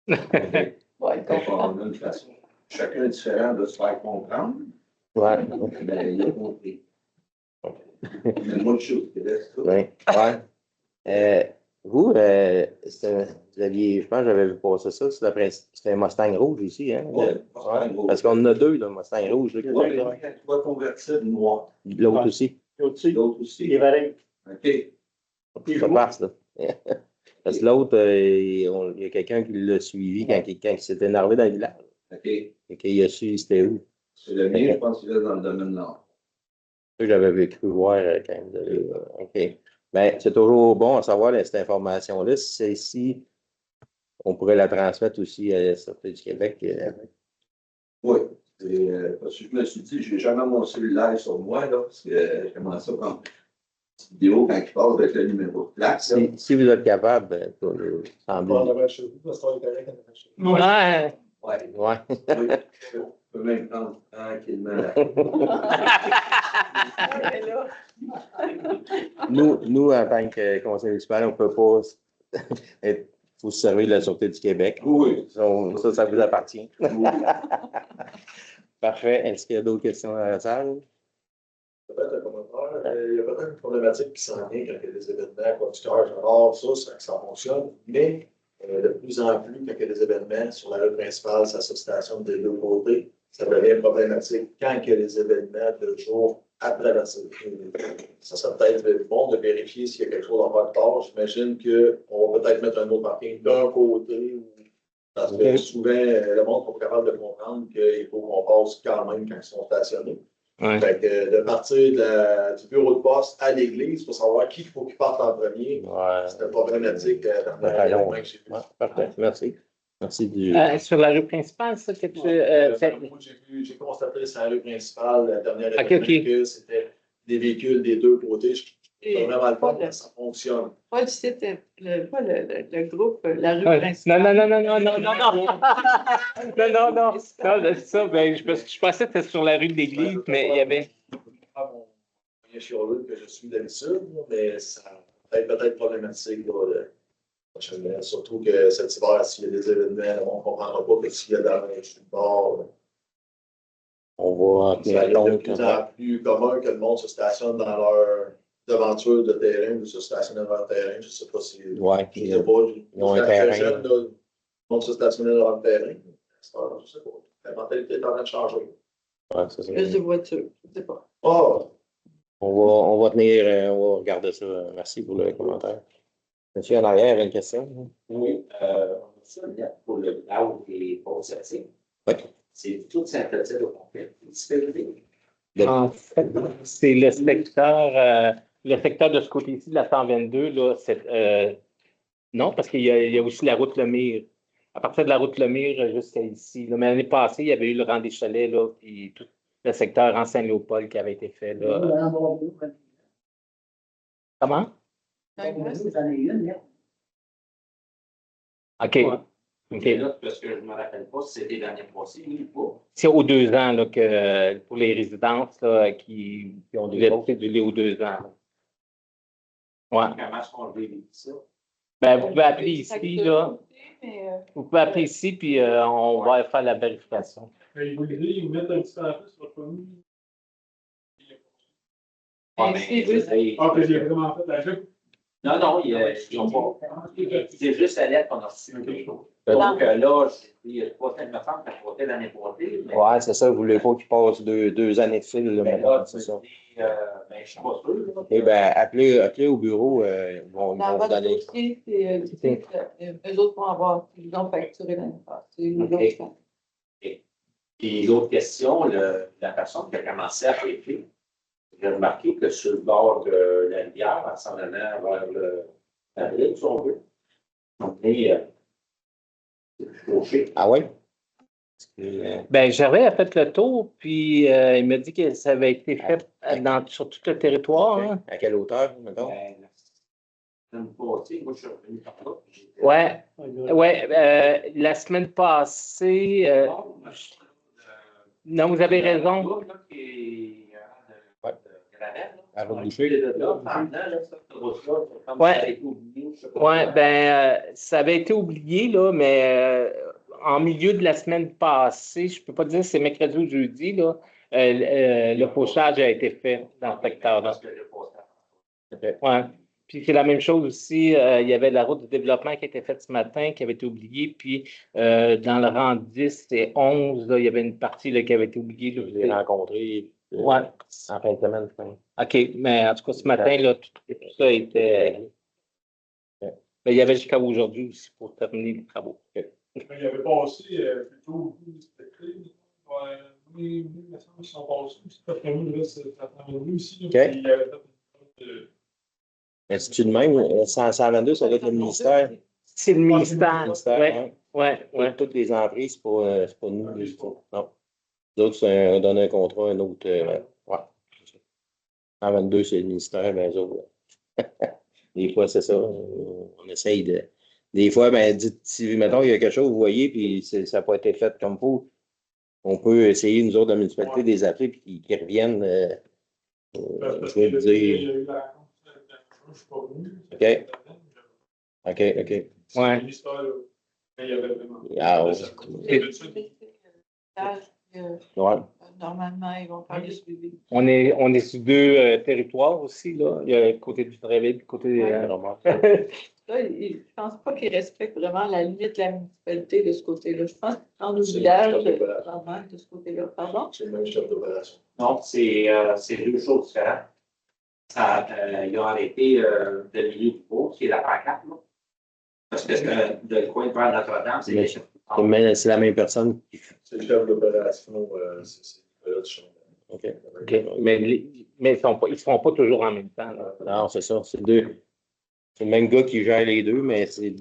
C: Ouais,
F: On a une façon. Chacun est différent de se faire comprendre.
B: Ouais.
F: Ben, il a compris. Mais moi, je suis au reste.
B: Oui. Ouais. Vous aviez, je pense que j'avais vu passer ça. C'était un Mustang rouge ici, hein?
F: Oui, Mustang rouge.
B: Parce qu'on en a deux, là, Mustang rouge. Là,
F: Oui, tu vas convertir de noir.
B: l'autre aussi.
F: L'autre aussi.
D: Il est pareil.
F: OK.
B: Ça passe, là. Parce que l'autre, il y a quelqu'un qui l'a suivi quand il s'est énervé dans le village.
F: OK.
B: Et qu'il a su c'était où.
F: C'est le mien, je pense qu'il est dans le domaine nord.
B: Ça, j'avais cru voir quand même. OK. Mais c'est toujours bon à savoir cette information-là. Si on pourrait la transmettre aussi à la Sûreté du Québec.
F: Oui. Parce que je me suis dit, je n'ai jamais mon cellulaire sur moi, là, parce que j'ai commencé à prendre une petite vidéo quand il passe avec le numéro de plaque.
B: Si vous êtes capable, semblez.
A: Ouais.
F: Ouais.
B: Ouais.
F: Oui. Je peux même prendre tranquillement.
B: Nous, en tant que conseil municipal, on ne peut pas être. Il faut se servir de la Sûreté du Québec.
F: Oui.
B: Ça vous appartient.
F: Oui.
B: Parfait. Est-ce qu'il y a d'autres questions dans la salle?
F: Peut-être un commentaire. Il y a peut-être une problématique qui s'en vient quand il y a des événements conducteurs, j'adore ça fonctionne, mais de plus en plus, quand il y a des événements sur la rue principale, ça se stationne des deux côtés, ça devient problématique quand il y a des événements de jour à traverser. Ça serait peut-être bon de vérifier s'il y a quelque chose en de tard. J'imagine qu'on va peut-être mettre un autre parking d'un côté. Parce que souvent, le monde n'est pas capable de comprendre qu'il faut qu'on passe quand même quand ils sont stationnés.
B: Ouais.
F: Fait que de partir du bureau de poste à l'église pour savoir qui il faut qu'il parte en premier, c'était problématique dans la que j'ai vu.
B: Parfait, merci. Merci du.
A: Sur la rue principale, ça que tu.
F: Moi, j'ai constaté sur la rue principale, la dernière événement, que c'était des véhicules des deux côtés. C'est vraiment le fun, ça fonctionne.
C: Pas le site, pas le groupe, la rue principale.
A: Non. Non, c'est ça. Ben, je pensais que c'était sur la rue de l'église, mais il y avait.
F: Il y a chialeux que je suis d'habitude, mais ça va être peut-être problématique là, prochainement. Surtout que cet hiver, s'il y a des événements, on ne comprendra pas que s'il y a de la neige sur le bord.
B: On va en
F: ça
B: tenir compte.
F: de plus en plus commun que le monde se stationne dans leur devanture de terrain ou se stationne dans leur terrain. Je ne sais pas si.
B: Ouais,
F: je ne sais pas.
B: Ils ont un terrain.
F: Jeune, le monde se stationne dans leur terrain. Je ne sais pas. La mentalité est en train de changer.
B: Ouais, c'est ça.
C: Plus de voitures, je ne sais pas.
F: Oh!
B: On va regarder ça. Merci pour le commentaire. Monsieur en arrière, une question?
I: Oui, ça, pour le village des Ponts-Septimes.
B: Oui.
I: C'est toute Saint-Clotilde au complet.
A: En fait, c'est le secteur de ce côté-ci de la 122, là, non, parce qu'il y a aussi la route Lemire. À partir de la route Lemire jusqu'à ici. Là. Mais l'année passée, il y avait eu le rang des chalets, là, puis tout le secteur en Saint-Léopold qui avait été fait. Là. Comment?
I: Vous en avez une, là.
A: OK. OK.
I: Et là, parce que je ne me rappelle pas si c'était l'année passée ou pas.
A: C'est aux 2 ans là, que pour les résidences là, qui ont des cédulés aux 2 ans. Là. Ouais.
I: Comment est-ce qu'on vérifie ça?
A: Ben, vous pouvez appeler ici, là. Vous pouvez appeler ici, puis on va faire la vérification.
G: Ils vous disent, ils vous mettent un petit papier sur votre commune.
I: Ouais,
G: Ah, que j'ai vraiment fait la job.
I: non, ils n'ont pas. C'est juste la lettre qu'on a reçue. Donc là, je pas fait de me faire quand je votais l'année passée.
B: Ouais, c'est ça, vous voulez pas qu'il passe 2 années de fil, là,
I: Mais
B: maintenant,
I: là,
B: c'est ça.
I: je ne suis pas sûr.
B: Eh bien, appelez au bureau, ils vont
C: Dans
B: vous
C: votre
B: donner.
C: dossier, eux autres vont avoir, ils ont facturé l'année passée.
I: OK. Et l'autre question, la personne qui a commencé à péter, j'ai remarqué que sur le bord de la rivière, en s'en allant vers la ville, si on veut, on est fauché.
B: Ah oui?
A: Ben, j'avais fait le tour, puis il m'a dit que ça avait été fait sur tout le territoire. Hein.
B: À quelle hauteur, mettons?
I: Moi, je suis revenu par là.
A: Ouais, la semaine passée, non, vous avez raison.
B: À votre boucher?
A: Ouais, ben, ça avait été oublié, là, mais en milieu de la semaine passée, je ne peux pas dire si c'est mercredi ou jeudi, là, le fauchage a été fait dans ce secteur-là. Ouais. Puis c'est la même chose aussi, il y avait la route de développement qui a été faite ce matin, qui avait été oubliée, puis dans le rang 10 et 11, là, il y avait une partie là, qui avait été oubliée. Là,
B: Je l'ai rencontré
A: ouais.
B: en fin de semaine, je pense.
A: OK, mais en tout cas, ce matin, là, tout ça était... Mais il y avait jusqu'à aujourd'hui aussi pour terminer les travaux.
G: Il y avait passé plutôt oui, il me semble qu'ils sont passés aussi. Parce que nous, là, c'est attendu aussi.
B: OK. Est-ce que de même, 122, ça doit être le ministère?
A: C'est le ministère.
B: Ouais.
A: Ouais.
B: Toutes les emprises, c'est pas nous. Non. Les autres, on donne un contrat à un autre. Ouais. 122, c'est le ministère, mais les autres. Des fois, c'est ça. On essaye de. Des fois, ben, dites, si, mettons, il y a quelque chose, vous voyez, puis ça n'a pas été fait comme il faut, on peut essayer, nous autres, de la municipalité, des appeler, puis qu'ils reviennent. Je vais le dire.
G: Je suis pas venu.
B: OK.
A: Ouais.
G: Il y avait vraiment.
B: Ah, ouais.
C: Normalement, ils vont faire le suivi.
A: On est sur 2 territoires aussi, là. Il y a le côté du Tréville et le côté
C: Là, je ne pense pas qu'ils respectent vraiment la limite de la municipalité de ce côté-là. Je pense qu'en nos villages, vraiment, de ce côté-là. Pardon?
F: C'est le même chef d'opération.
I: Non, c'est 2 choses différentes. Ils ont arrêté le milieu du pont, qui est la pancarte, là. Parce que le coin de vers Notre-Dame,
B: C'est la même personne qui fait.
F: C'est le chef d'opération, c'est Nicolas Duchamp.
B: OK.
A: Mais ils ne seront pas toujours en même temps. Là.
B: Non, c'est ça. C'est le même gars qui gère les deux, mais c'est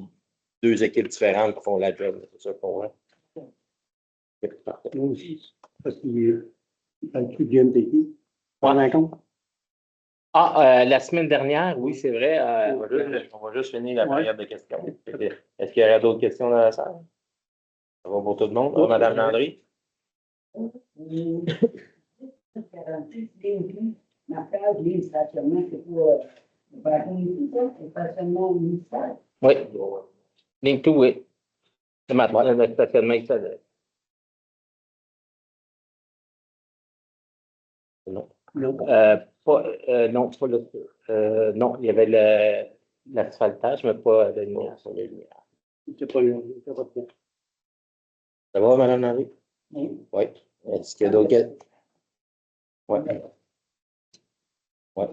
B: 2 équipes différentes qui font la job. C'est ça qu'on voit.
D: Nous aussi. Parce qu'il parle plus de MTQ. Pendant compte?
A: La semaine dernière, oui, c'est vrai.
B: On va juste finir la période de questions. Est-ce qu'il y aurait d'autres questions dans la salle? Ça va pour tout le monde? Madame Landry?
J: Ma case, les stationnements, c'est pour le parking ici, ça, le stationnement au ministère.
A: Oui. Ligne 2, oui. Le matin, le stationnement ici.
B: Non.
D: Non.
A: Non, pas le. Non, il y avait l'asphaltage, mais pas la lumière.
D: C'est pas long.
B: Ça va, Mme Landry? Oui. Est-ce qu'il y a d'autres questions? Oui. Oui,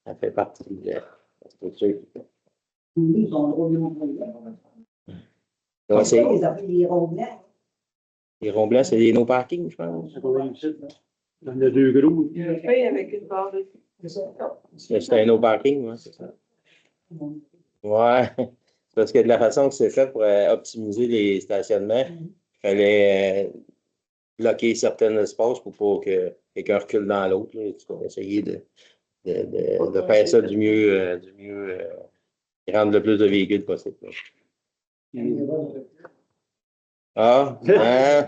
B: ça fait partie de la structure.
J: Ils sont drôlement bruyants.
B: C'est
J: Ils avaient les ronds blancs.
B: les ronds blancs, c'est les no parking, je pense.
D: C'est pas ici, là. Il y en a 2 gros.
C: Il y a une feuille avec une barre de.
B: C'est un no parking, oui, c'est ça. Ouais. Parce que de la façon que c'est fait pour optimiser les stationnements, il fallait bloquer certains espaces pour pas que quelqu'un recule dans l'autre. Tu vas essayer de de faire ça du mieux, et rendre le plus de véhicules possible. Ah, hein?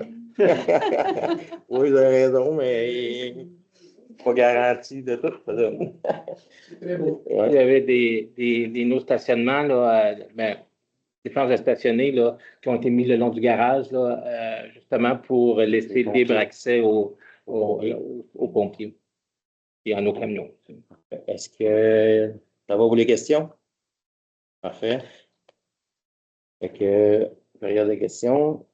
B: Oui, vous avez raison, mais pas garanti de tout.
H: C'est très beau.
A: Il y avait des no stationnements, là, des planches de stationner là, qui ont été mis le long du garage, là, justement pour laisser libre accès aux pompiers et à nos camions.
B: Est-ce que ça va pour les questions? Parfait. Fait que, période de questions.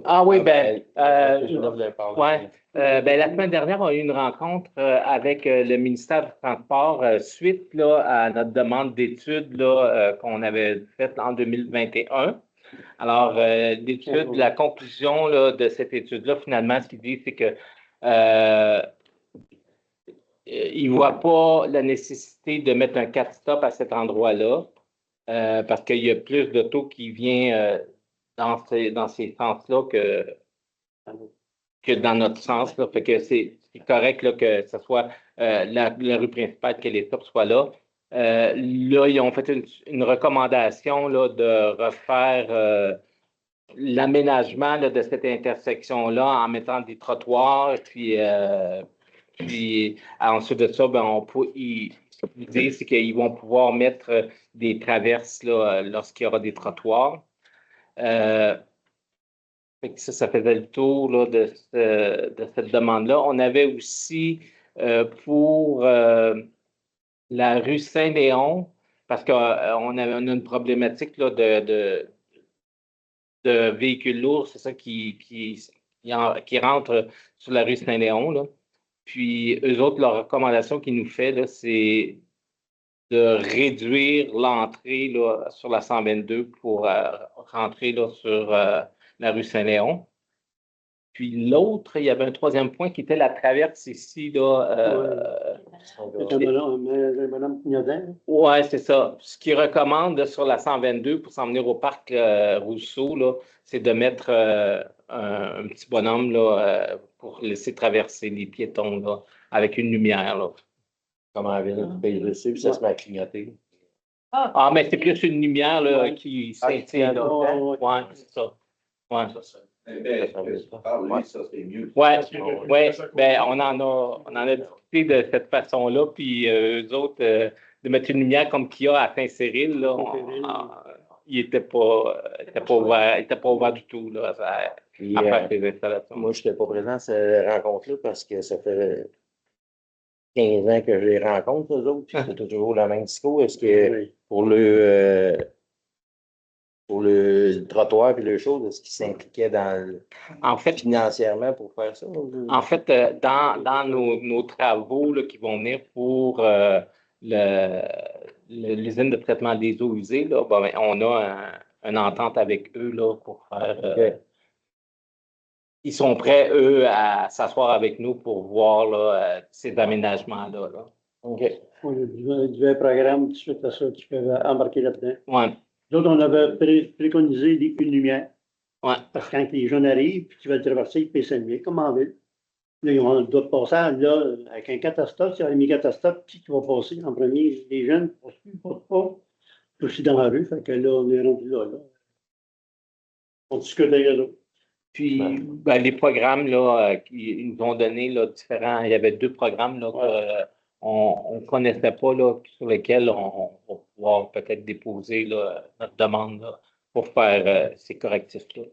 A: Ah oui, ben,
B: ouais.
A: Ben, la semaine dernière, on a eu une rencontre avec le ministère du Transport suite là, à notre demande d'études qu'on avait faite en 2021. Alors, l'étude, la conclusion là, de cette étude-là, finalement, ce qu'il dit, c'est que il ne voit pas la nécessité de mettre un 4-stop à cet endroit-là parce qu'il y a plus d'autos qui viennent dans ces sens-là que dans notre sens. Là. Fait que c'est correct là, que ce soit la rue principale, que les stops soient là. Là, ils ont fait une recommandation là, de refaire l'aménagement de cette intersection-là en mettant des trottoirs. Puis ensuite de ça, ben, l'idée, c'est qu'ils vont pouvoir mettre des traverses là, lorsqu'il y aura des trottoirs. Ça faisait le tour là, de cette demande-là. On avait aussi pour la rue Saint-Léon, parce qu'on a une problématique là, de véhicules lourds, c'est ça qui rentre sur la rue Saint-Léon. Là. Puis, eux autres, leur recommandation qu'ils nous fait, là, c'est de réduire l'entrée là, sur la 122 pour rentrer là, sur la rue Saint-Léon. Puis l'autre, il y avait un troisième point qui était la traverse ici. Là,
D: C'est un bonhomme clignotant.
A: Oui, c'est ça. Ce qu'ils recommandent sur la 122 pour s'en venir au parc Rousseau, là, c'est de mettre un petit bonhomme là, pour laisser traverser les piétons là, avec une lumière. Là.
B: Comme en ville, tu payes dessus, puis ça se met à clignoter.
A: Ah, mais c'est plus une lumière là, qui scintille. Oui, c'est ça. Ouais.
F: Ça, c'est mieux.
A: Oui, ben, on en a discuté de cette façon-là, puis eux autres, de mettre une lumière comme qu'il y a à Saint-Cyril, là, il n'était pas ouvert du tout là, à faire ces installations.
B: Moi, je n'étais pas présent à cette rencontre-là parce que ça fait 15 ans que je les rencontre, eux autres, puis c'est toujours le même discours. Est-ce que pour le trottoir et les choses, est-ce qu'ils s'impliquaient financièrement pour faire ça?
A: En fait, dans nos travaux là, qui vont venir pour l'usine de traitement des eaux usées, là, ben, on a une entente avec eux là, pour faire. Ils sont prêts, eux, à s'asseoir avec nous pour voir là, ces aménagements-là. Là.
B: OK.
D: Il y avait un programme tout de suite à ça qui peuvent embarquer là-dedans.
A: Oui.
D: Nous autres, on avait préconisé une lumière.
A: Ouais.
D: Parce que quand les jeunes arrivent et qu'ils veulent traverser, ils paient 5 000, comme en ville. Là, on doit passer là, avec un catastrophe, s'il y a un mi-catastrophe, qui va passer en premier? Les jeunes ne passent pas. Aussi dans la rue, fait que là, on est rendu là. On discute avec eux autres.
A: Puis, ben, les programmes là, qu'ils nous ont donnés là, différents, il y avait 2 programmes là, qu'on ne connaissait pas, là, sur lesquels on va pouvoir peut-être déposer là, notre demande là, pour faire ces correctifs-là.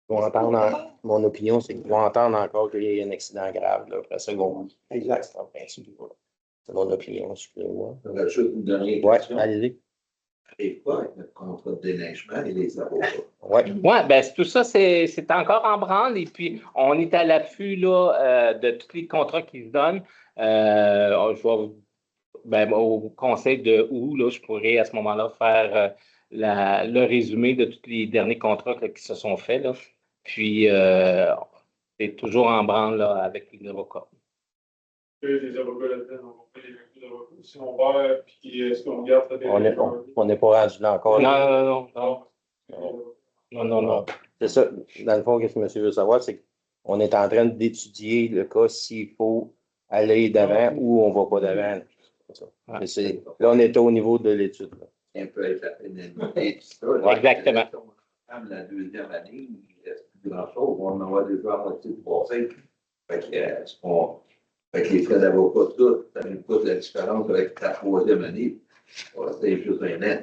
B: Mon opinion, c'est qu'ils vont entendre encore qu'il y a un accident grave. Là, après ça, ils vont. Exact. C'est mon opinion, excusez-moi.
F: On a juste une dernière
B: Oui,
F: question.
B: allez-y.
F: Et quoi avec notre contrat de déneigement et les avocats?
B: Oui.
A: Oui, bien, tout ça, c'est encore en branle. Et puis, on est à l'affût là, de tous les contrats qui se donnent. Au conseil de août, là, je pourrais à ce moment-là faire le résumé de tous les derniers contrats là, qui se sont faits. Là. Puis, c'est toujours en branle là, avec les avocats.
G: Les avocats là-dedans, on fait les avocats. Si on va, puis est-ce qu'on garde ça des
B: on n'est pas rendu là encore.
A: Non.
B: C'est ça. Dans le fond, ce que monsieur veut savoir, c'est qu'on est en train d'étudier le cas s'il faut aller d'avant ou on ne va pas d'avant.
A: Ouais.
B: Là, on était au niveau de l'étude.
I: Un peu avec la pénalité, tout ça.
A: Ouais, exactement.
I: La deuxième année, il ne reste plus grand-chose. On en voit déjà à moitié de passé. Fait que les frais d'avocat, tout, ça nous coûte la différence avec ta troisième année. C'est juste un an.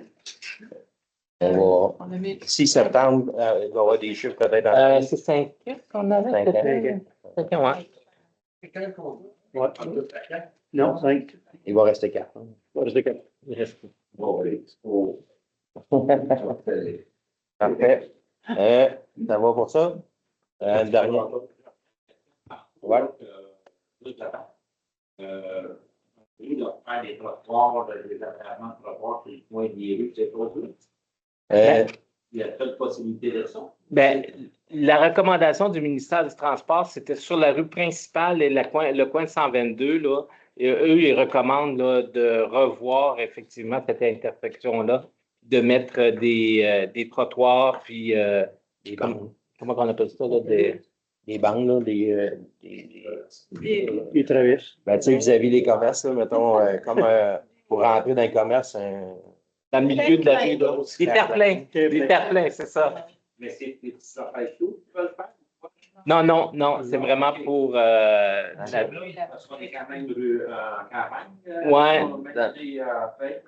B: On
C: On a mis.
B: va, 6 septembre, il va y avoir des chiffres peut-être dans
A: C'est 5 qu'on avait? 5 ans, ouais.
D: Ouais. Non, 5.
B: Il va rester 4.
A: Il reste.
I: Bon, oui, c'est
B: Parfait. Ça va pour ça? Dernier. Ouais.
I: Il doit faire des trottoirs, des aménagements de trottoirs sur les coins des rues, c'est pas tout. Il y a pas de possibilité de ça.
A: Ben, la recommandation du ministère du Transport, c'était sur la rue principale et le coin de 122, là. Et eux, ils recommandent là, de revoir effectivement cette intersection-là, de mettre des trottoirs, puis
B: Des bancs.
A: comment on appelle ça, là,
B: Des bancs, là,
D: Ils traversent.
B: ben, tu sais, vis-à-vis des commerces, là, mettons, comme pour rentrer dans le commerce,
A: dans le milieu de la rue, là. Des terre-pleins, c'est ça.
I: Mais c'est des petits affaires chaudes qui veulent faire.
A: Non, c'est vraiment pour
I: Parce qu'on est quand même en campagne.
A: Ouais.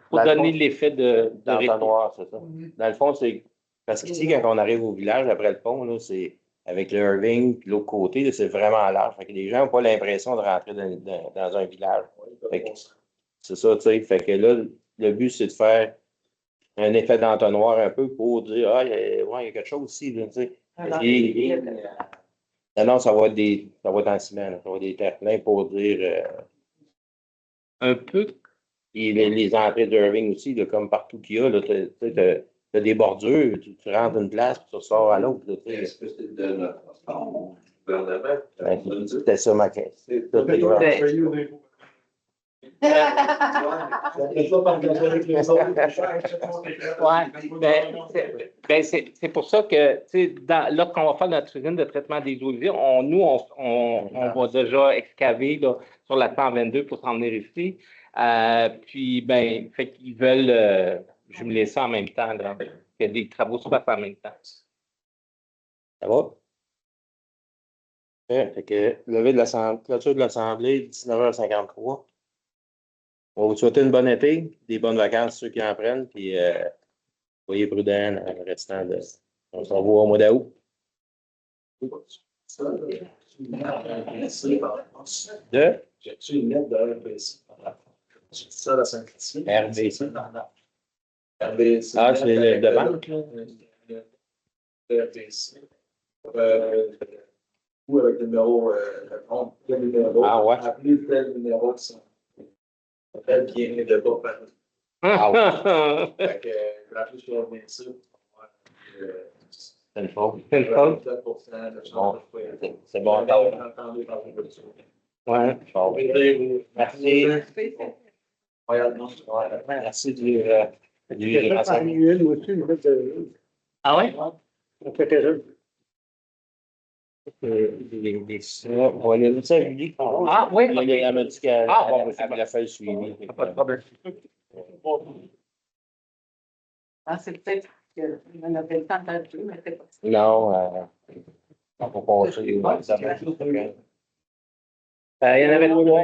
A: Pour donner l'effet de
B: d'entonnoir, c'est ça. Dans le fond, c'est. Parce qu'ici, quand on arrive au village, après le pont, là, c'est avec le Irving, puis l'autre côté, là, c'est vraiment large. Fait que les gens n'ont pas l'impression de rentrer dans un village. Fait que c'est ça, tu sais. Fait que là, le but, c'est de faire un effet d'entonnoir un peu pour dire, ah, il y a quelque chose ici, là, tu sais. Non, ça va être en ciment, là. Ça va être des terre-pleins pour dire.
A: un peu.
B: Et les entrées d'Irving aussi, là, comme partout qu'il y a, tu as des bordures, tu rentres une place, puis tu ressors à l'autre.
I: Est-ce que c'est de notre gouvernement?
B: C'était ça ma question.
A: C'est pour ça que, lorsqu'on va faire notre usine de traitement des eaux usées, on va déjà excaver là, sur la 122 pour s'en venir ici. Puis, fait qu'ils veulent jumeler ça en même temps, là, que des travaux se fassent en même temps.
B: Ça va? Fait que clôture de l'Assemblée, 19h53. On va vous souhaiter une bonne été, des bonnes vacances, ceux qui en prennent, puis soyez prudents dans le restant de. On se revoit au mois d'août. De?
F: J'ai-tu une lettre de RBC? C'est ça, la Saint-Christine.
B: RBC.
F: RBC.
B: Ah, c'est le de banque, là?
F: RBC. Ou avec le numéro, le numéro.
B: Ah, ouais.
F: Appelez tel numéro, ça. Appelle qui est de bas par Fait que, je vais appeler sur RBC.
B: C'est une faute.
A: C'est une faute.
F: 7% de
B: Bon.
F: chance.
B: C'est bon.
F: Entendez parler de ça.
A: Ouais.
B: Bon. Merci. Merci du
D: Annuel, moi aussi, une lettre de.
A: Ah ouais?
D: On fait quelque chose.
B: On va aller ça à Julie.
A: Ah oui?
B: Elle m'a dit qu'elle
A: bon,
B: a fait le suivi.
A: Pas de problème.
C: C'est peut-être qu'on avait le temps d'ajouter, mais c'est pas ça.
B: Non, on va passer.
A: Il y en avait trois.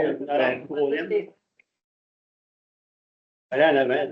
D: Allez en avant.